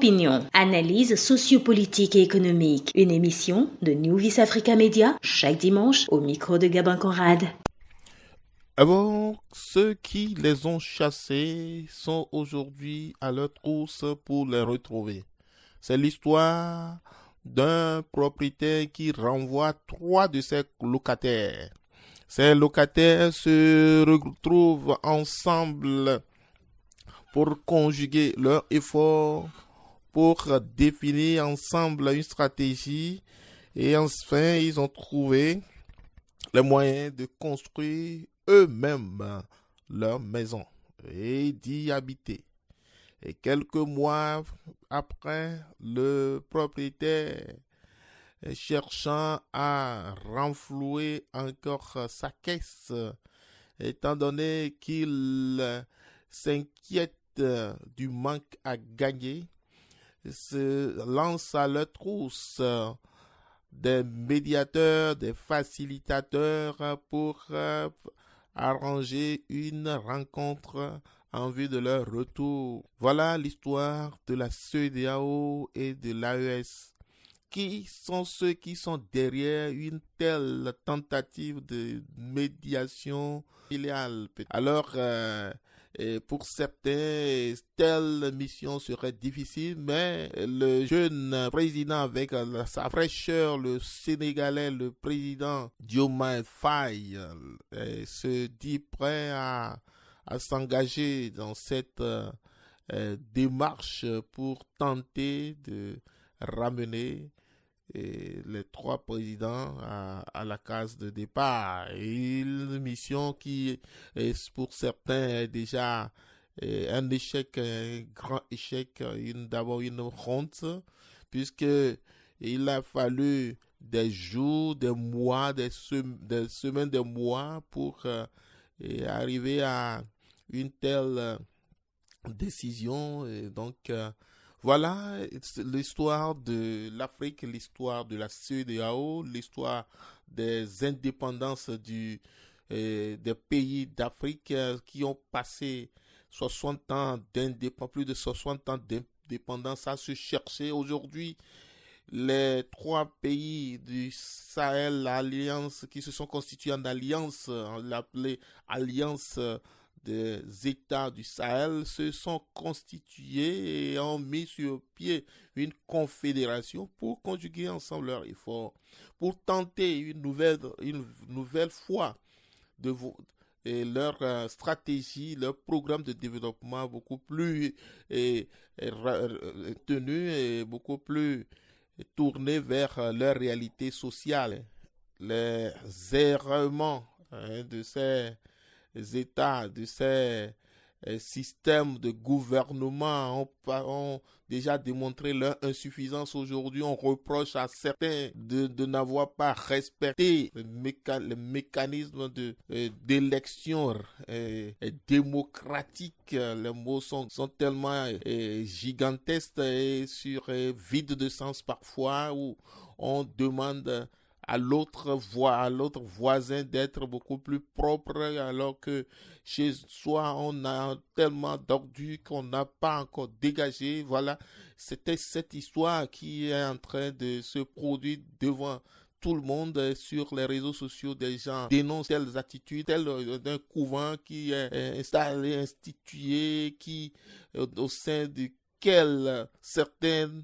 Opinion, analyse sociopolitique et économique. Une émission de New Vis Africa Media, chaque dimanche au micro de Gabin Conrad. Alors, ceux qui les ont chassés sont aujourd'hui à leur trousse pour les retrouver. C'est l'histoire d'un propriétaire qui renvoie 3 de ses locataires. Ces locataires se retrouvent ensemble pour conjuguer leurs efforts, pour définir ensemble une stratégie et enfin ils ont trouvé les moyens de construire eux-mêmes leur maison et d'y habiter. Et quelques mois après, le propriétaire, cherchant à renflouer encore sa caisse, étant donné qu'il s'inquiète du manque à gagner, se lance à leur trousse des médiateurs, des facilitateurs pour arranger une rencontre en vue de leur retour. Voilà l'histoire de la CEDEAO et de l'AES. Qui sont ceux qui sont derrière une telle tentative de médiation filiale? Alors, pour certains, telle mission serait difficile, mais le jeune président avec sa fraîcheur, le Sénégalais, le président Diomaye Faye, se dit prêt à s'engager dans cette démarche pour tenter de ramener les 3 présidents à la case de départ. Et une mission qui est pour certains est déjà un échec, un grand échec, d'abord une honte, puisque il a fallu des jours, des mois, des semaines, des mois pour arriver à une telle décision. Et donc voilà l'histoire de l'Afrique, l'histoire de la CEDEAO, l'histoire des indépendances des pays d'Afrique qui ont passé 60 ans plus de 60 ans d'indépendance à se chercher. Aujourd'hui, les 3 pays du Sahel, l'alliance qui se sont constitués en alliance, on l'appelait alliance des États du Sahel, se sont constitués et ont mis sur pied une confédération pour conjuguer ensemble leurs efforts, pour tenter une nouvelle fois de leur stratégie, leur programme de développement beaucoup plus tenu et beaucoup plus tourné vers leur réalité sociale. Les errements de ces États, de ces systèmes de gouvernement ont déjà démontré leur insuffisance. Aujourd'hui, on reproche à certains de n'avoir pas respecté le mécanisme d'élection démocratique. Les mots sont tellement gigantesques et vides de sens parfois, où on demande à l'autre voisin d'être beaucoup plus propre, alors que chez soi on a tellement d'ordures qu'on n'a pas encore dégagé. Voilà, c'était cette histoire qui est en train de se produire devant tout le monde sur les réseaux sociaux. Des gens dénoncent telles attitudes, d'un couvent qui est installé, institué, au sein duquel certaines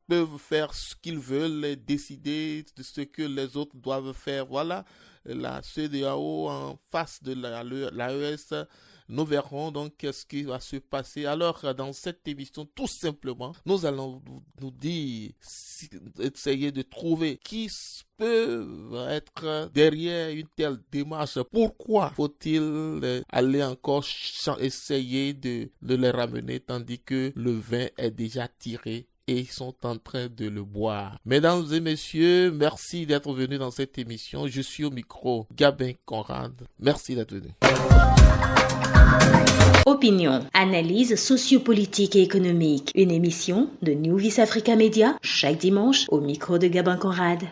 peuvent faire ce qu'ils veulent et décider de ce que les autres doivent faire. Voilà la CEDEAO en face de l'AES. Nous verrons donc ce qui va se passer. Alors, dans cette émission, tout simplement, nous allons nous dire, essayer de trouver qui peut être derrière une telle démarche. Pourquoi faut-il aller encore essayer de les ramener tandis que le vin est déjà tiré et ils sont en train de le boire? Mesdames et messieurs, merci d'être venus dans cette émission. Je suis au micro, Gabin Conrad. Merci d'être venu. Opinion, analyse sociopolitique et économique. Une émission de New Vis Africa Media, chaque dimanche au micro de Gabin Conrad.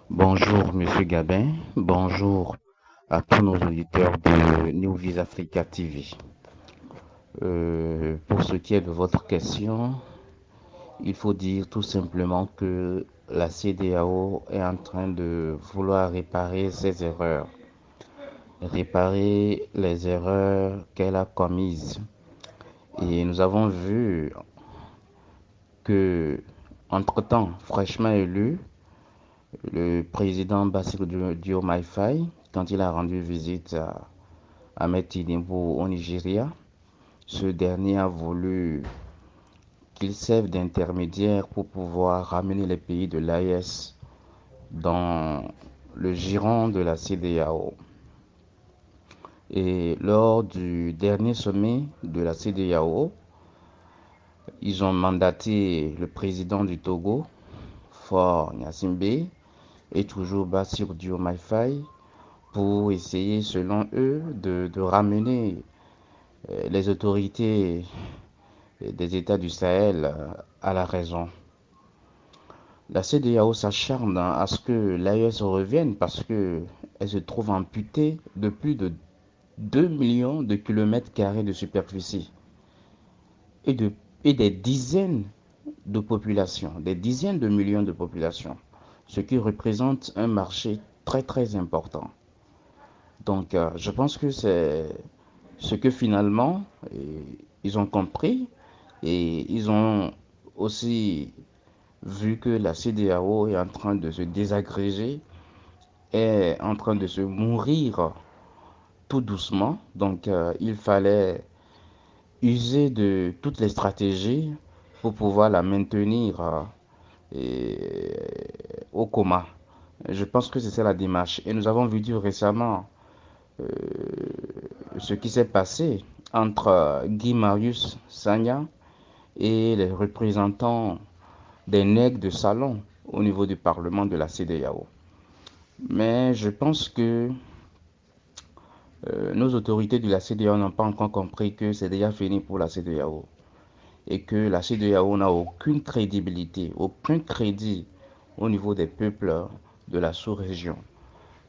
Bonjour Monsieur Gabin, bonjour à tous nos auditeurs de New Vis Africa TV. Pour ce qui est de votre question, il faut dire tout simplement que la CEDEAO est en train de vouloir réparer ses erreurs, réparer les erreurs qu'elle a commises. Et nous avons vu que, entre-temps, fraîchement élu, le président Bassirou Diomaye Faye, quand il a rendu visite à Ahmed Tinubu au Nigeria, ce dernier a voulu qu'il serve d'intermédiaire pour pouvoir ramener les pays de l'AES dans le giron de la CEDEAO. Et lors du dernier sommet de la CEDEAO, ils ont mandaté le président du Togo, Faure Gnassingbé, et toujours Bassirou Diomaye Faye pour essayer, selon eux, de ramener les autorités des États du Sahel à la raison. La CEDEAO s'acharne à ce que l'AES revienne parce qu'elle se trouve amputée de plus de 2 millions de kilomètres carrés de superficie et, et des dizaines de populations, des dizaines de millions de populations, ce qui représente un marché très très important. Donc je pense que c'est ce que finalement ils ont compris et ils ont aussi vu que la CEDEAO est en train de se désagréger, est en train de se mourir tout doucement. Donc il fallait user de toutes les stratégies pour pouvoir la maintenir au coma. Je pense que c'est ça la démarche. Et nous avons vu récemment euh, ce qui s'est passé entre Guy Marius Sagna et les représentants des nègres de salon au niveau du Parlement de la CEDEAO. Mais je pense que nos autorités de la CEDEAO n'ont pas encore compris que c'est déjà fini pour la CEDEAO et que la CEDEAO n'a aucune crédibilité, aucun crédit au niveau des peuples de la sous-région.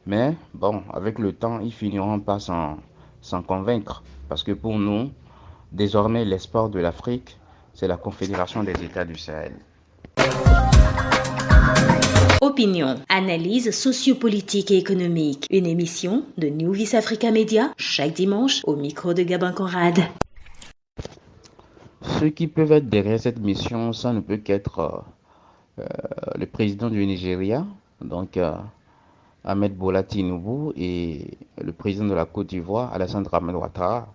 Mais bon, avec le temps, ils finiront par s'en convaincre parce que pour nous, désormais, l'espoir de l'Afrique, c'est la Confédération des États du Sahel. Opinion, analyse sociopolitique et économique. Une émission de New Vis Africa Media chaque dimanche au micro de Gabin Conrad. Ceux qui peuvent être derrière cette mission, ça ne peut qu'être le président du Nigeria, donc Ahmed Bola Tinubu, et le président de la Côte d'Ivoire, Alassane Dramane Ouattara.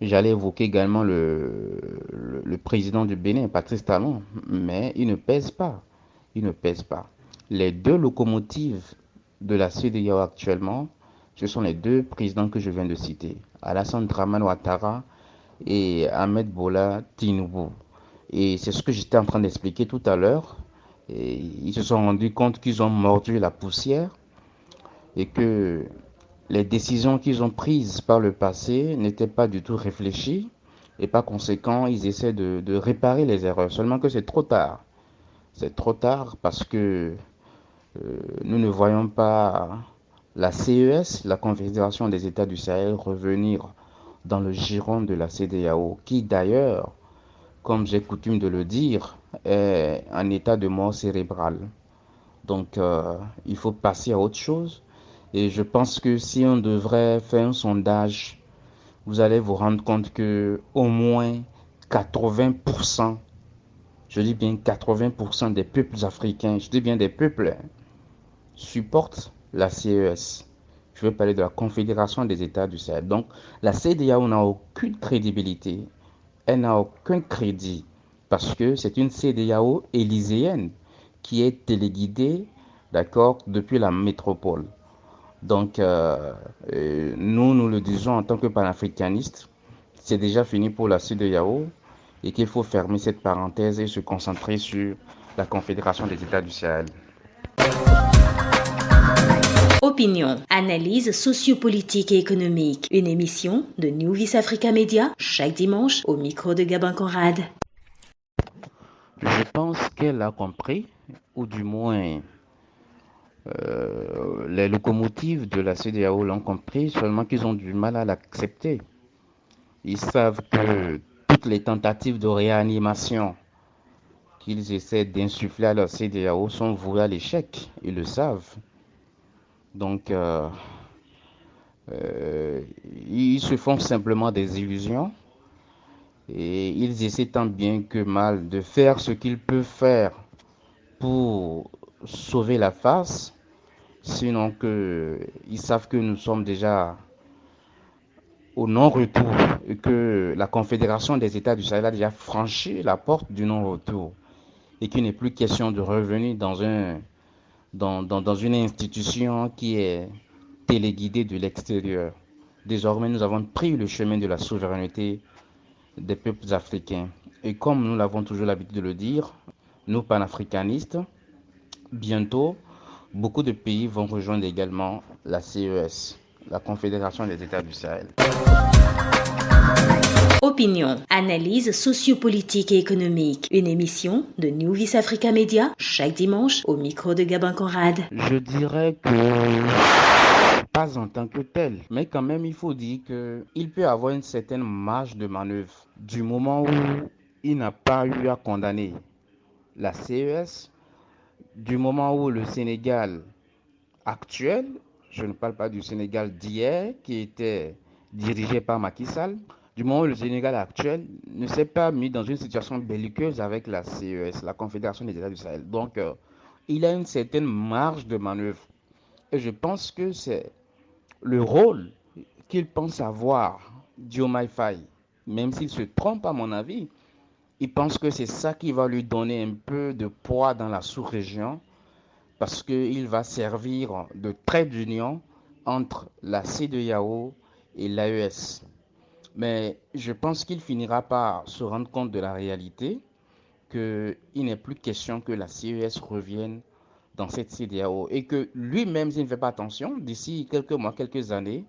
J'allais évoquer également le président du Bénin, Patrice Talon, mais il ne pèse pas. Il ne pèse pas. Les deux locomotives de la CEDEAO actuellement, ce sont les deux présidents que je viens de citer, Alassane Dramane Ouattara et Ahmed Bola Tinubu. Et c'est ce que j'étais en train d'expliquer tout à l'heure. Et ils se sont rendus compte qu'ils ont mordu la poussière et que les décisions qu'ils ont prises par le passé n'étaient pas du tout réfléchies et par conséquent, ils essaient de réparer les erreurs. Seulement que c'est trop tard. C'est trop tard parce que nous ne voyons pas la CES, la Confédération des États du Sahel, revenir dans le giron de la CEDEAO, qui d'ailleurs, comme j'ai coutume de le dire, est en état de mort cérébrale. Donc, il faut passer à autre chose. Et je pense que si on devrait faire un sondage, vous allez vous rendre compte que au moins 80%, je dis bien 80% des peuples africains, je dis bien des peuples, supportent la CES. Je veux parler de la Confédération des États du Sahel. Donc, la CEDEAO n'a aucune crédibilité, elle n'a aucun crédit, parce que c'est une CEDEAO élyséenne qui est téléguidée, d'accord, depuis la métropole. Donc, nous le disons en tant que panafricanistes, c'est déjà fini pour la CEDEAO et qu'il faut fermer cette parenthèse et se concentrer sur la Confédération des États du Sahel. Opinion, analyse sociopolitique et économique. Une émission de New Vis Africa Media chaque dimanche au micro de Gabin Conrad. Je pense qu'elle a compris, ou du moins les locomotives de la CEDEAO l'ont compris, seulement qu'ils ont du mal à l'accepter. Ils savent que toutes les tentatives de réanimation qu'ils essaient d'insuffler à leur CEDEAO sont vouées à l'échec. Ils le savent. Donc, ils se font simplement des illusions et ils essaient tant bien que mal de faire ce qu'ils peuvent faire pour sauver la face, sinon ils savent que nous sommes déjà au non-retour et que la Confédération des États du Sahel a déjà franchi la porte du non-retour et qu'il n'est plus question de revenir dans une institution qui est téléguidée de l'extérieur. Désormais, nous avons pris le chemin de la souveraineté des peuples africains. Et comme nous l'avons toujours l'habitude de le dire, nous panafricanistes, bientôt, beaucoup de pays vont rejoindre également la CES, la Confédération des États du Sahel. Opinion, analyse sociopolitique et économique. Une émission de New Vice Africa Media chaque dimanche au micro de Gabin Conrad. Je dirais que pas en tant que tel, mais quand même il faut dire qu'il peut avoir une certaine marge de manœuvre du moment où il n'a pas eu à condamner la CES, du moment où le Sénégal actuel, je ne parle pas du Sénégal d'hier qui était dirigé par Macky Sall, du moment où le Sénégal actuel ne s'est pas mis dans une situation belliqueuse avec la CES, la Confédération des États du Sahel. Donc, il a une certaine marge de manœuvre. Et je pense que c'est le rôle qu'il pense avoir, Diomaye Faye, même s'il se trompe à mon avis, il pense que c'est ça qui va lui donner un peu de poids dans la sous-région parce qu'il va servir de trait d'union entre la CEDEAO et l'AES. Mais je pense qu'il finira par se rendre compte de la réalité, qu'il n'est plus question que la CES revienne dans cette CEDEAO et que lui-même, s'il ne fait pas attention, d'ici quelques mois, quelques années,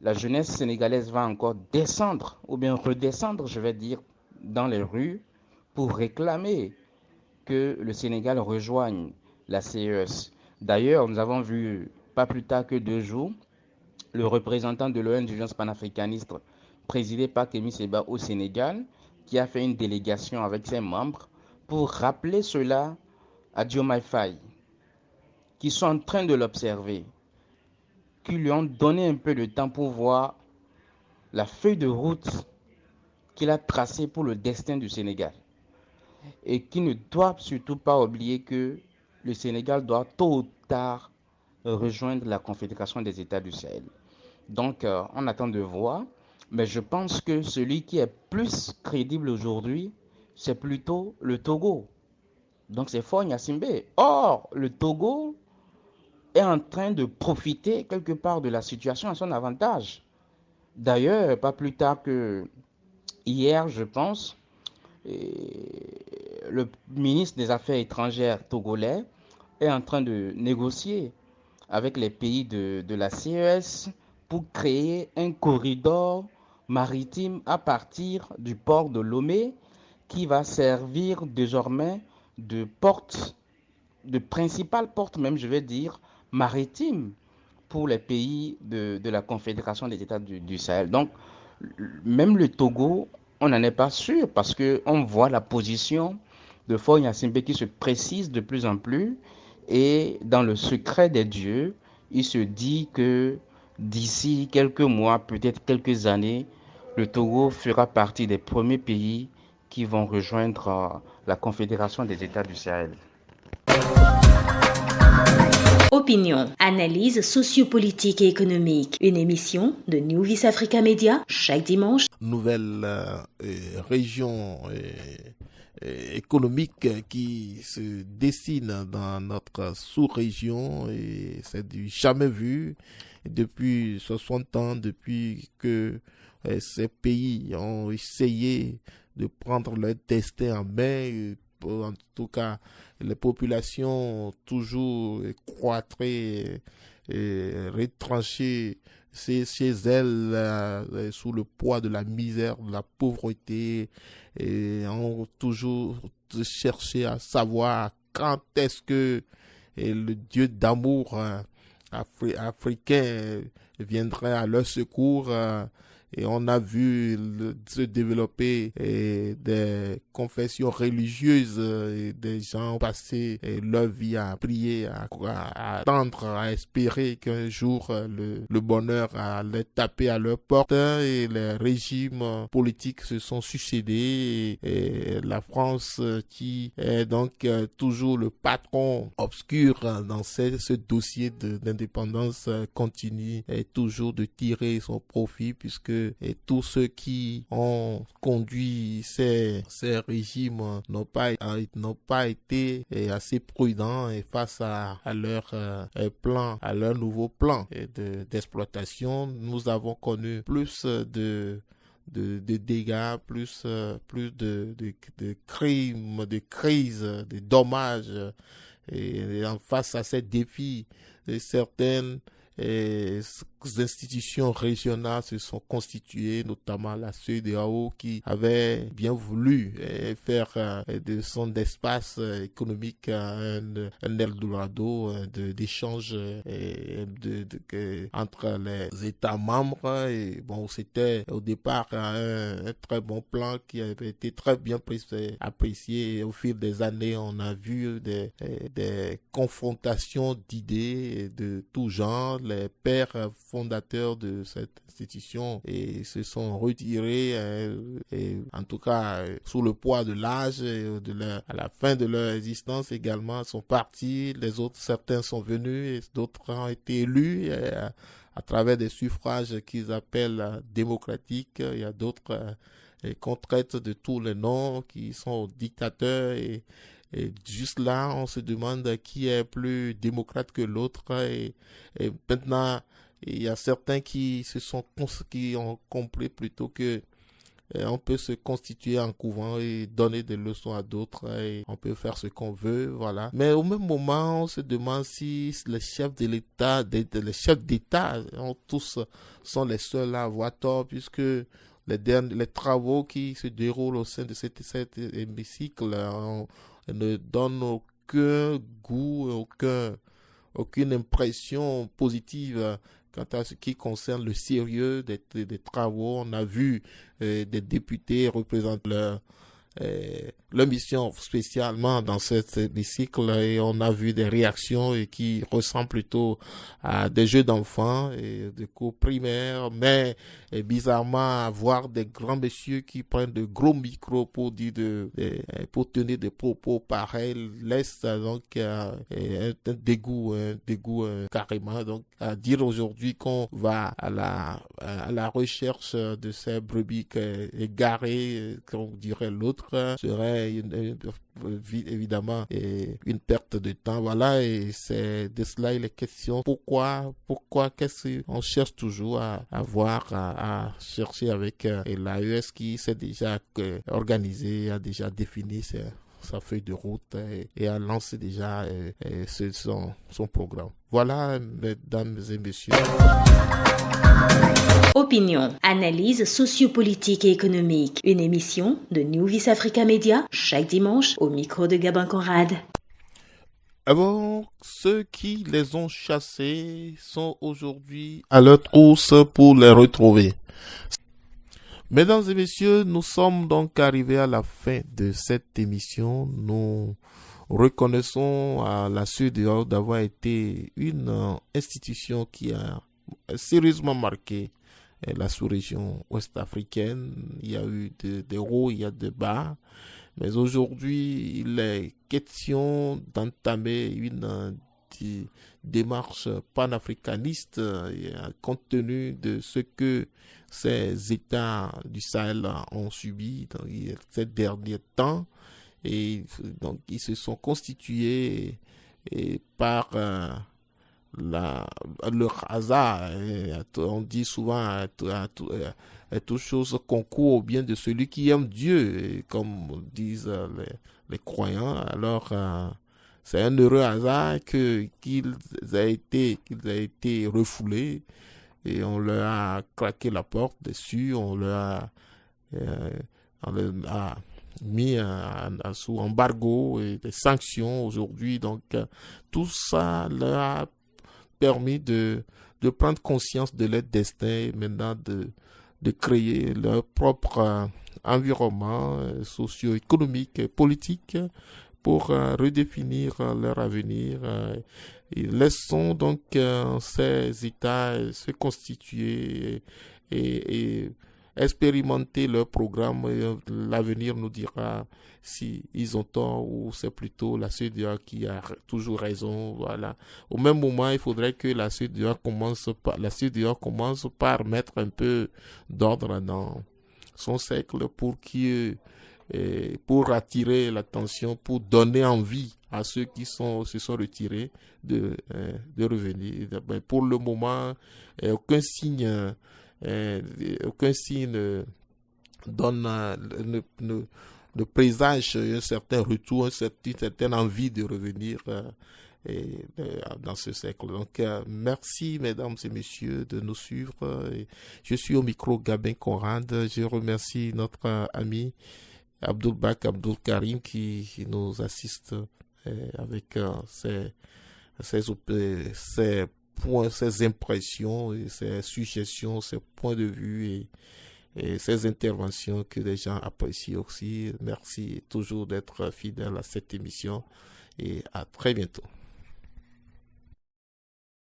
la jeunesse sénégalaise va encore descendre, ou bien redescendre, je vais dire, dans les rues pour réclamer que le Sénégal rejoigne la CES. D'ailleurs, nous avons vu, pas plus tard que 2 jours, le représentant de l'ONG panafricaniste présidé par Kémy Séba au Sénégal, qui a fait une délégation avec ses membres pour rappeler cela à Diomaye Faye, qui sont en train de l'observer, qui lui ont donné un peu de temps pour voir la feuille de route qu'il a tracée pour le destin du Sénégal. Et qui ne doit surtout pas oublier que le Sénégal doit tôt ou tard rejoindre la Confédération des États du Sahel. Donc, on attend de voir. Mais je pense que celui qui est plus crédible aujourd'hui, c'est plutôt le Togo. Donc, c'est Faure Gnassingbé. Or, le Togo est en train de profiter quelque part de la situation à son avantage. D'ailleurs, pas plus tard que hier, je pense, le ministre des Affaires étrangères togolais est en train de négocier avec les pays de la CES pour créer un corridor maritime à partir du port de Lomé qui va servir désormais de porte, de principale porte même, je vais dire, maritime pour les pays de la Confédération des États du Sahel. Donc, même le Togo, on n'en est pas sûr parce qu'on voit la position de Faure Gnassingbé qui se précise de plus en plus et dans le secret des dieux, il se dit que d'ici quelques mois, peut-être quelques années, le Togo fera partie des premiers pays qui vont rejoindre la Confédération des États du Sahel. Opinion, analyse sociopolitique et économique. Une émission de New Vice Africa Media chaque dimanche. Nouvelle région économique qui se dessine dans notre sous-région et c'est du jamais vu depuis 60 ans, depuis que ces pays ont essayé de prendre leur destin en main. En tout cas, les populations ont toujours croîtré et retranché chez elles sous le poids de la misère, de la pauvreté et ont toujours cherché à savoir quand est-ce que le Dieu d'amour africain viendrait à leur secours Et on a vu se développer des confessions religieuses et des gens passer leur vie à prier, à attendre, à espérer qu'un jour le bonheur allait taper à leur porte. Et les régimes politiques se sont succédés et la France qui est donc toujours le patron obscur dans ce dossier d'indépendance continue toujours de tirer son profit puisque tous ceux qui ont conduit ces régimes n'ont pas été assez prudents et face à leur plan, à leur nouveau plan d'exploitation. Nous avons connu plus de dégâts, plus de crimes, de crises, de dommages. Et face à ces défis, certaines institutions régionales se sont constituées, notamment la CEDEAO qui avait bien voulu faire de son espace économique un Eldorado d'échange entre les États membres. Et bon, c'était au départ un très bon plan qui avait été très bien apprécié. Et au fil des années, on a vu des confrontations d'idées de tout genre. Les pères fondateurs de cette institution et se sont retirés et en tout cas sous le poids de l'âge à la fin de leur existence également sont partis. Les autres, certains sont venus et d'autres ont été élus à travers des suffrages qu'ils appellent démocratiques. Il y a d'autres qu'on traite de tous les noms qui sont dictateurs et juste là, on se demande qui est plus démocrate que l'autre. Et maintenant, il y a certains qui ont compris plutôt que on peut se constituer en couvent et donner des leçons à d'autres et on peut faire ce qu'on veut, voilà. Mais au même moment, on se demande si les chefs de l'État, les chefs d'État, tous sont les seuls à avoir tort puisque les travaux qui se déroulent au sein de cet hémicycle ne donnent aucun goût, aucune impression positive quant à ce qui concerne le sérieux des travaux. On a vu des députés représenter leur mission spécialement dans cet hémicycle et on a vu des réactions qui ressemblent plutôt à des jeux d'enfants et de cours primaires, mais bizarrement voir des grands messieurs qui prennent de gros micros pour dire pour tenir des propos pareils laisse donc un dégoût carrément. Donc à dire aujourd'hui qu'on va à la recherche de ces brebis égarées, comme dirait l'autre, serait évidemment une perte de temps. Voilà, et c'est de cela il est question. Pourquoi qu'est-ce qu'on cherche toujours à chercher avec l'AES qui s'est déjà organisé, a déjà défini sa feuille de route et a lancé déjà son programme. Voilà, mesdames et messieurs. Opinion, analyse sociopolitique et économique. Une émission de New Vis Africa Media chaque dimanche au micro de Gabin Conrad. Bon, ceux qui les ont chassés sont aujourd'hui à leur trousse pour les retrouver. Mesdames et messieurs, nous sommes donc arrivés à la fin de cette émission. Nous reconnaissons à la CEDEAO d'avoir été une institution qui a sérieusement marqué la sous-région ouest-africaine. Il y a eu des hauts, il y a des bas. Mais aujourd'hui, il est question d'entamer une démarche panafricaniste compte tenu de ce que ces États du Sahel ont subi dans ces derniers temps. Et donc, ils se sont constitués par leur hasard. On dit souvent toute chose concourt au bien de celui qui aime Dieu, comme disent les croyants. Alors, c'est un heureux hasard qu'ils aient été refoulés et on leur a claqué la porte dessus, on leur a mis sous embargo et des sanctions aujourd'hui. Donc, tout ça leur a permis de prendre conscience de leur destin et maintenant de créer leur propre environnement socio-économique et politique pour redéfinir leur avenir. Et laissons donc ces États se constituer et expérimenter leur programme. L'avenir nous dira si ils ont tort ou c'est plutôt la CEDEAO qui a toujours raison. Voilà. Au même moment, il faudrait que la CEDEAO commence par mettre un peu d'ordre dans son cercle pour attirer l'attention, pour donner envie à ceux qui se sont retirés de revenir. Pour le moment, aucun signe donne ne présage un certain retour, une certaine envie de revenir dans ce cercle. Donc, merci, mesdames et messieurs, de nous suivre. Je suis au micro Gabin Conrad. Je remercie notre ami Abdul Bak Abdul Karim qui nous assiste avec ses points, ses impressions, et ses suggestions, ses points de vue et ces interventions que les gens apprécient aussi. Merci toujours d'être fidèle à cette émission et à très bientôt.